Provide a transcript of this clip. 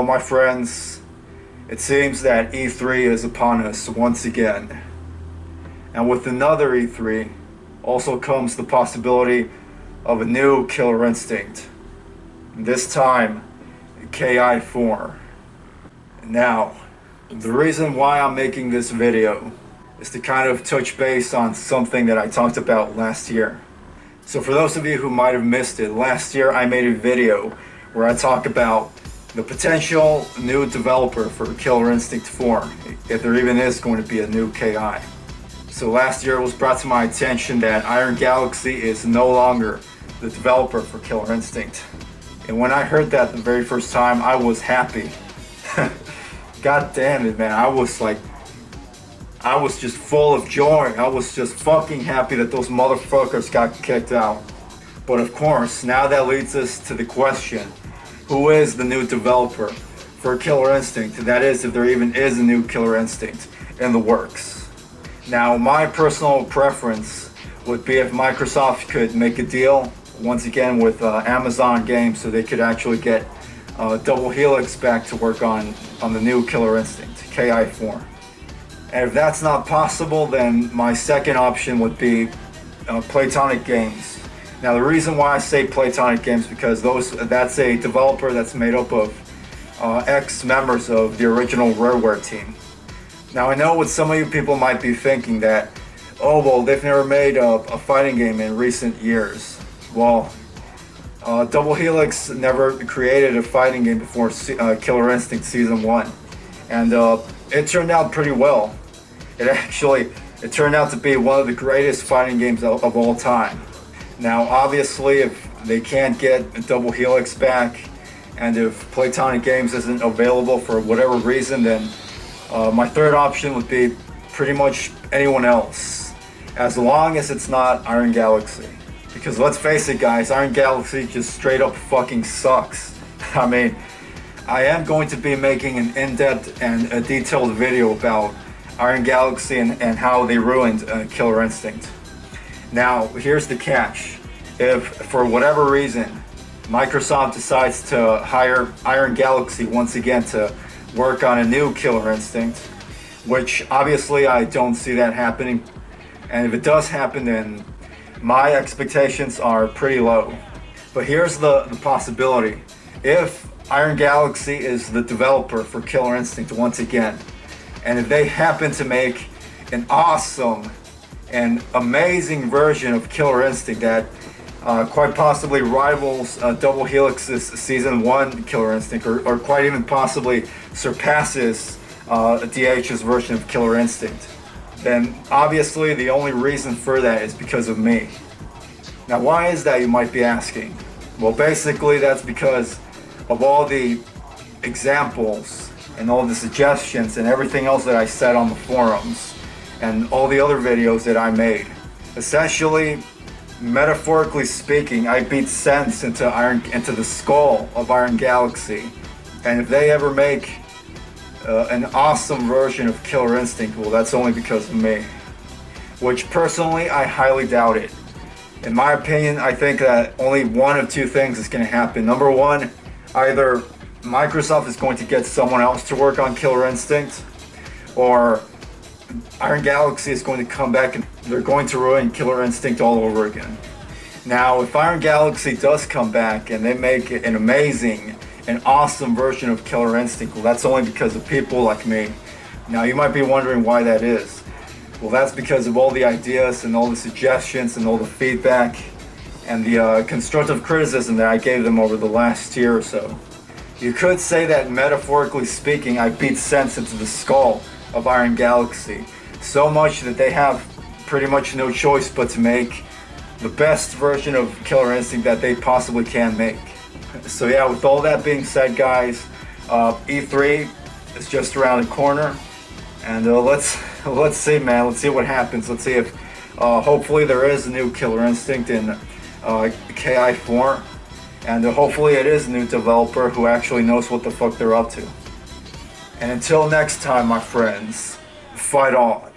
my friends, it seems that E3 is upon us once again. And with another E3 also comes the possibility of a new Killer Instinct. This time, KI4. Now, the reason why I'm making this video is to kind of touch base on something that I talked about last year. So for those of you who might have missed it, last year I made a video where I talk about the potential new developer for Killer Instinct 4, if there even is going to be a new KI. So last year it was brought to my attention that Iron Galaxy is no longer the developer for Killer Instinct. And when I heard that the very first time, I was happy. God damn it, man. I was just full of joy. I was just fucking happy that those motherfuckers got kicked out. But of course, now that leads us to the question, who is the new developer for Killer Instinct? That is, if there even is a new Killer Instinct in the works. Now, my personal preference would be if Microsoft could make a deal, once again, with Amazon Games so they could actually get Double Helix back to work on the new Killer Instinct, KI4. And if that's not possible, then my second option would be Playtonic Games. Now the reason why I say Playtonic Games because that's a developer that's made up of ex-members of the original Rareware team. Now I know what some of you people might be thinking that, oh well, they've never made a fighting game in recent years. Well, Double Helix never created a fighting game before Killer Instinct Season 1. And it turned out pretty well. It turned out to be one of the greatest fighting games of all time. Now, obviously, if they can't get Double Helix back, and if Playtonic Games isn't available for whatever reason, then my third option would be pretty much anyone else, as long as it's not Iron Galaxy. Because let's face it, guys, Iron Galaxy just straight up fucking sucks. I mean, I am going to be making an in-depth and a detailed video about Iron Galaxy and how they ruined Killer Instinct. Now, here's the catch. If, for whatever reason, Microsoft decides to hire Iron Galaxy once again to work on a new Killer Instinct, which obviously I don't see that happening, and if it does happen, then my expectations are pretty low. But here's the possibility. If Iron Galaxy is the developer for Killer Instinct once again, and if they happen to make an awesome and amazing version of Killer Instinct that quite possibly rivals Double Helix's Season 1 Killer Instinct, or quite even possibly surpasses DH's version of Killer Instinct, then obviously the only reason for that is because of me. Now why is that, you might be asking? Well, basically that's because of all the examples and all the suggestions and everything else that I said on the forums and all the other videos that I made. Essentially, metaphorically speaking, I beat sense into the skull of Iron Galaxy, and if they ever make an awesome version of Killer Instinct, well, that's only because of me, which personally I highly doubt it. In my opinion, I think that only one of two things is going to happen. Number one, either Microsoft is going to get someone else to work on Killer Instinct, or Iron Galaxy is going to come back and they're going to ruin Killer Instinct all over again. Now, if Iron Galaxy does come back and they make an amazing and awesome version of Killer Instinct, well, that's only because of people like me. Now, you might be wondering why that is. Well, that's because of all the ideas and all the suggestions and all the feedback and the constructive criticism that I gave them over the last year or so. You could say that, metaphorically speaking, I beat sense into the skull of Iron Galaxy so much that they have pretty much no choice but to make the best version of Killer Instinct that they possibly can make. So yeah, with all that being said, guys, E3 is just around the corner, and let's see, man. Let's see what happens. Let's see if hopefully there is a new Killer Instinct in KI4. And hopefully it is a new developer who actually knows what the fuck they're up to. And until next time, my friends, fight on.